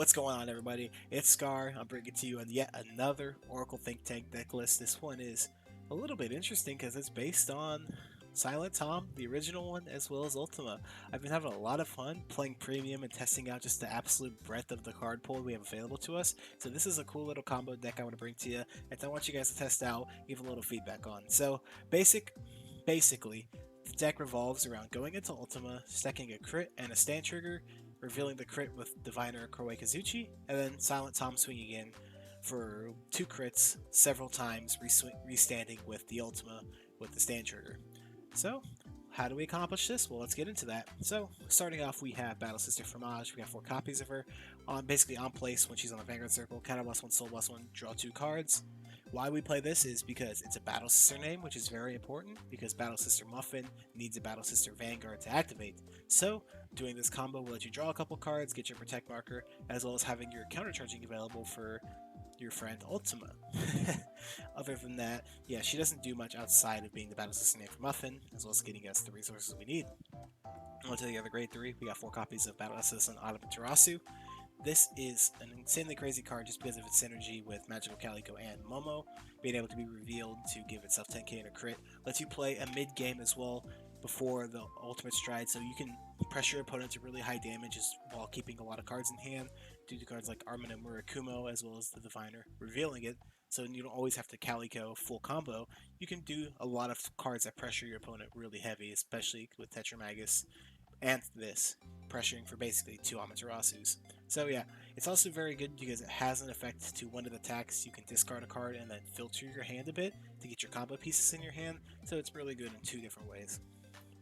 What's going on, everybody? It's Scar. I'm bringing to you yet another Oracle Think Tank deck list. This one is a little bit interesting because it's based on Silent Tom, the original one, as well as Ultima. I've been having a lot of fun playing Premium and testing out just the absolute breadth of the card pool we have available to us. So this is a cool little combo deck I want to bring to you, and I want you guys to test out, give a little feedback on. So basically, the deck revolves around going into Ultima, stacking a crit and a stand trigger, revealing the crit with Diviner Koroi Kazuchi, and then Silent Tom swinging in for 2 crits several times, restanding with the Ultima with the stand trigger. So, how do we accomplish this? Well, let's get into that. So, starting off, we have Battle Sister Fromage. We got 4 copies of her, basically on place when she's on the Vanguard Circle. Counter +1, soul +1, draw 2 cards. Why we play this is because it's a Battle Sister name, which is very important, because Battle Sister Muffin needs a Battle Sister Vanguard to activate. So, doing this combo will let you draw a couple cards, get your Protect marker, as well as having your countercharging available for your friend Ultima. Other than that, yeah, she doesn't do much outside of being the Battle Sister name for Muffin, as well as getting us the resources we need. On to the other grade 3, we got 4 copies of Battle Assassin Amaterasu. This is an insanely crazy card just because of its synergy with Magical Calico and Momo, being able to be revealed to give itself 10k and a crit. Lets you play a mid-game as well before the ultimate stride, so you can pressure your opponent to really high damages while keeping a lot of cards in hand due to cards like Armina Murakumo as well as the Diviner revealing it, so you don't always have to Calico full combo. You can do a lot of cards that pressure your opponent really heavy, especially with Tetramagus and this, pressuring for basically 2 Amaterasus. So yeah, it's also very good because it has an effect to one of the attacks. You can discard a card and then filter your hand a bit to get your combo pieces in your hand, so it's really good in 2 different ways.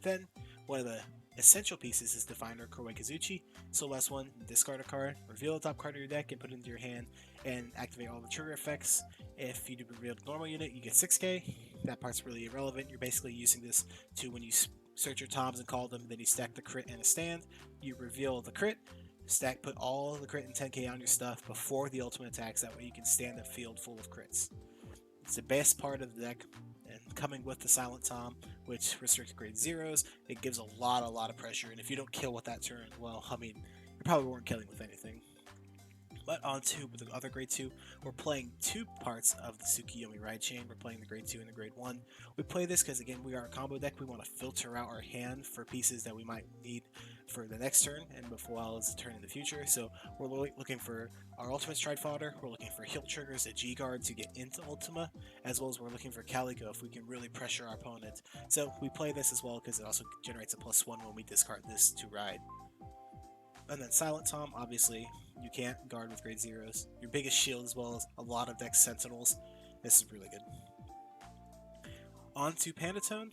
Then, one of the essential pieces is Diviner Koroi Kazuchi. So last one, discard a card, reveal the top card of your deck and put it into your hand, and activate all the trigger effects. If you do reveal the normal unit, you get 6k. That part's really irrelevant. You're basically using this to, when you search your toms and call them, then you stack the crit and a stand, you reveal the crit, put all the crit and 10k on your stuff before the ultimate attacks, that way you can stand a field full of crits. It's the best part of the deck, and coming with the Silent Tom, which restricts grade 0s, it gives a lot of pressure, and if you don't kill with that turn, well, I mean, you probably weren't killing with anything. But on to the other grade 2, we're playing 2 parts of the Tsukiyomi Ride Chain. We're playing the grade 2 and the grade 1. We play this because, again, we are a combo deck. We want to filter out our hand for pieces that we might need for the next turn and as well as the turn in the future. So we're looking for our Ultimate Stride fodder. We're looking for Hilt triggers, a G-Guard to get into Ultima, as well as we're looking for Calico if we can really pressure our opponent. So we play this as well because it also generates a +1 when we discard this to ride. And then Silent Tom, obviously, you can't guard with grade 0s. Your biggest shield as well as a lot of deck Sentinels. This is really good. On to Pandatone.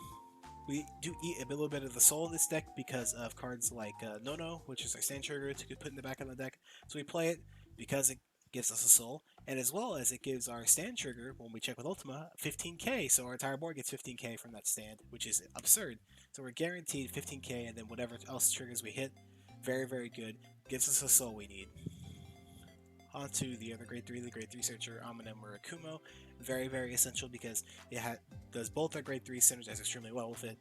We do eat a little bit of the soul in this deck because of cards like Nono, which is our stand trigger to put in the back of the deck. So we play it because it gives us a soul, and as well as it gives our stand trigger, when we check with Ultima, 15k, so our entire board gets 15k from that stand, which is absurd. So we're guaranteed 15k, and then whatever else triggers we hit, very good, gives us a soul we need. On to the other grade 3, the grade 3 searcher, Amina Murakumo. Very essential because it does both our grade 3 synergize extremely well with it,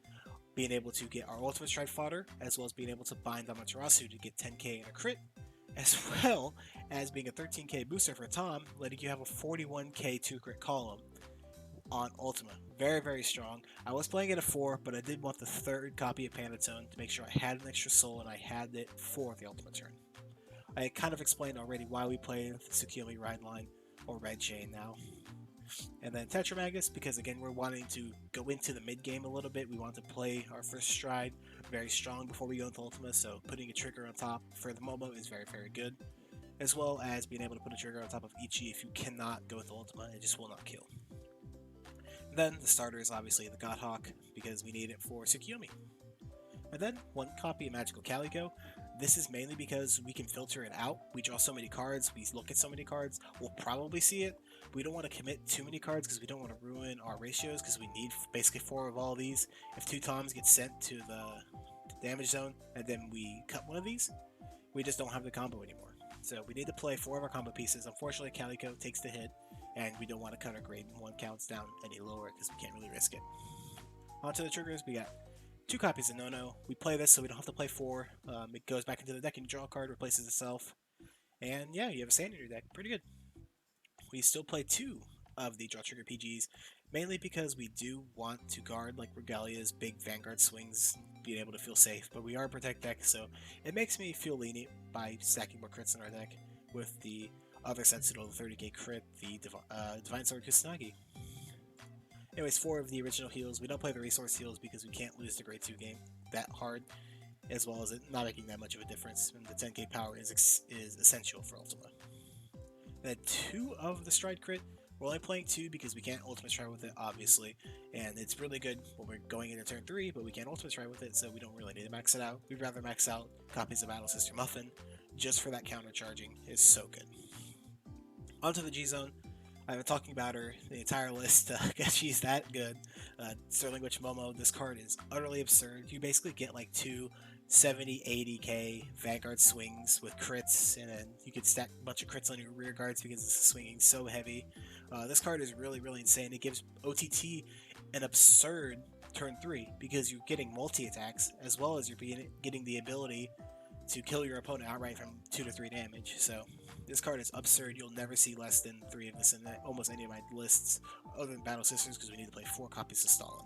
being able to get our Ultimate Stride fodder, as well as being able to bind Amaterasu to get 10k and a crit, as well as being a 13k booster for Tom, letting you have a 41k 2 crit column on Ultima. Very strong. I was playing it at 4, but I did want the 3rd copy of Pandatone to make sure I had an extra soul and I had it for the ultimate turn. I kind of explained already why we play the Tsukiyomi Ride Line, or Red Chain now. And then Tetramagus, because again we're wanting to go into the mid game a little bit. We want to play our first stride very strong before we go into Ultima, so putting a trigger on top for the Momo is very good. As well as being able to put a trigger on top of Ichi if you cannot go with Ultima, it just will not kill. And then the starter is obviously the Godhawk, because we need it for Tsukiyomi. And then 1 copy of Magical Calico. This is mainly because we can filter it out. We draw so many cards, we look at so many cards, we'll probably see it. We don't want to commit too many cards because we don't want to ruin our ratios, because we need basically 4 of all these. If 2 Toms get sent to the damage zone and then we cut one of these, we just don't have the combo anymore. So we need to play 4 of our combo pieces. Unfortunately, Calico takes the hit, and we don't want to cut our grade 1 counts down any lower because we can't really risk it. Onto the triggers, we got 2 copies of Nono. We play this so we don't have to play 4. It goes back into the deck and you draw a card, replaces itself. And yeah, you have a sand in your deck. Pretty good. We still play 2 of the draw trigger PGs, mainly because we do want to guard like Regalia's big Vanguard swings, being able to feel safe. But we are a protect deck, so it makes me feel lenient by stacking more crits in our deck with the other Sentinel, the 30k crit, the Divine Sword Kusanagi. Anyways, 4 of the original heals. We don't play the resource heals because we can't lose the grade 2 game that hard, as well as it not making that much of a difference. And the 10k power is essential for Ultima. Then 2 of the Stride crit. We're only playing 2 because we can't Ultimate Stride with it, obviously. And it's really good when we're going into turn 3, but we can't Ultimate Stride with it, so we don't really need to max it out. We'd rather max out copies of Battle Sister Muffin, just for that counter charging. Is so good. Onto the G Zone. I've been talking about her, the entire list, because she's that good. Sterling Witch Momo, this card is utterly absurd. You basically get like 2 70, 80k Vanguard swings with crits, and then you could stack a bunch of crits on your rear guards because it's swinging so heavy. This card is really, really insane. It gives OTT an absurd turn 3 because you're getting multi-attacks, as well as you're getting the ability to kill your opponent outright from 2 to 3 damage. So this card is absurd. You'll never see less than 3 of this in almost any of my lists, other than Battle Sisters, because we need to play 4 copies of Stalin.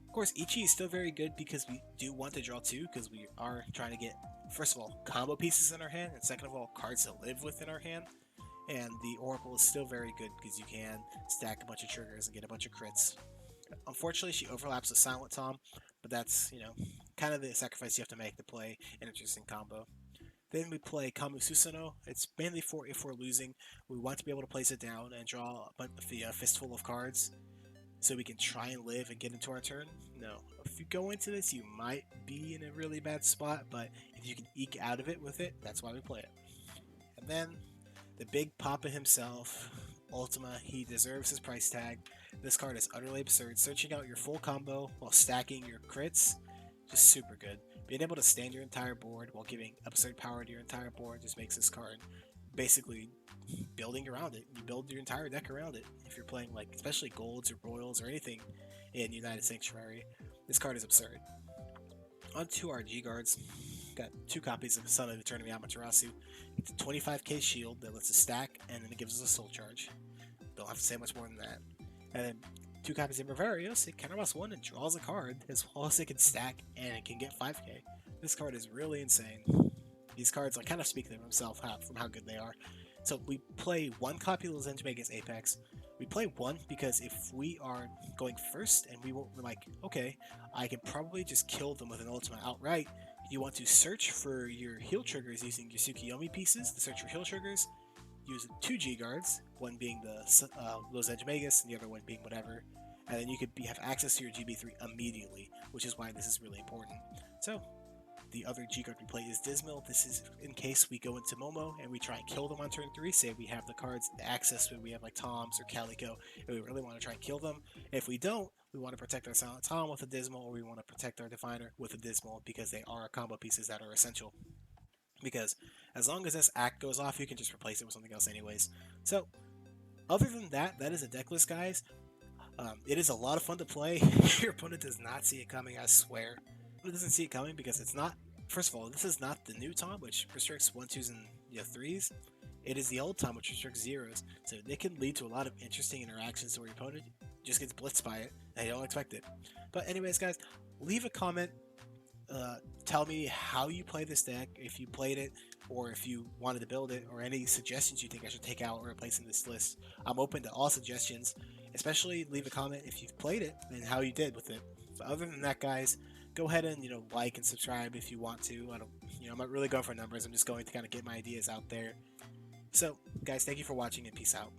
Of course, Ichi is still very good because we do want to draw 2, because we are trying to get, first of all, combo pieces in our hand, and second of all, cards to live with in our hand. And the Oracle is still very good because you can stack a bunch of triggers and get a bunch of crits. Unfortunately, she overlaps with Silent Tom, but that's, kind of the sacrifice you have to make to play an interesting combo. Then we play Kamu Susanoo. It's mainly for if we're losing, we want to be able to place it down and draw a fistful of cards so we can try and live and get into our turn. No. If you go into this, you might be in a really bad spot, but if you can eke out of it with it, that's why we play it. And then the big Papa himself, Ultima, he deserves his price tag. This card is utterly absurd. Searching out your full combo while stacking your crits, just super good. Being able to stand your entire board while giving absurd power to your entire board just makes this card basically building around it. You build your entire deck around it. If you're playing like especially golds or royals or anything in United Sanctuary, this card is absurd. Onto our G guards. Got 2 copies of Son of Eternity Amaterasu. It's a 25k shield that lets us stack, and then it gives us a soul charge. Don't have to say much more than that. And then 2 copies of Riverios. It counterblocks 1 and draws a card, as well as it can stack, and it can get 5k. This card is really insane. These cards, I kind of speak to themselves from how good they are. So we play 1 copy of Zenjimega's Apex. We play 1 because if we are going first and we're like, okay, I can probably just kill them with an Ultima outright. You want to search for your heal triggers using your Tsukiyomi pieces to search for heal triggers. Use 2 G guards, one being the Los Edgemegas and the other one being whatever. And then you could have access to your GB3 immediately, which is why this is really important. So, the other G guard we play is Dismal. This is in case we go into Momo and we try and kill them on turn 3. Say we have the cards access when we have like Toms or Calico, and we really want to try and kill them. If we don't, we want to protect our Silent Tom with a Dismal, or we want to protect our Diviner with a Dismal because they are combo pieces that are essential. Because as long as this act goes off, you can just replace it with something else anyways. So, other than that, that is a deck list, guys. It is a lot of fun to play. Your opponent does not see it coming, I swear. It doesn't see it coming because it's not. First of all, this is not the new Tom, which restricts 1, 2s, and 3s. It is the old Tom, which restricts 0s. So it can lead to a lot of interesting interactions where your opponent just gets blitzed by it, and you don't expect it. But anyways, guys, leave a comment. Tell me how you play this deck, if you played it, or if you wanted to build it, or any suggestions you think I should take out or replace in this list. I'm open to all suggestions. Especially leave a comment if you've played it and how you did with it. But other than that, guys, go ahead and like and subscribe if you want to. I'm not really going for numbers. I'm just going to kind of get my ideas out there. So, guys, thank you for watching and peace out.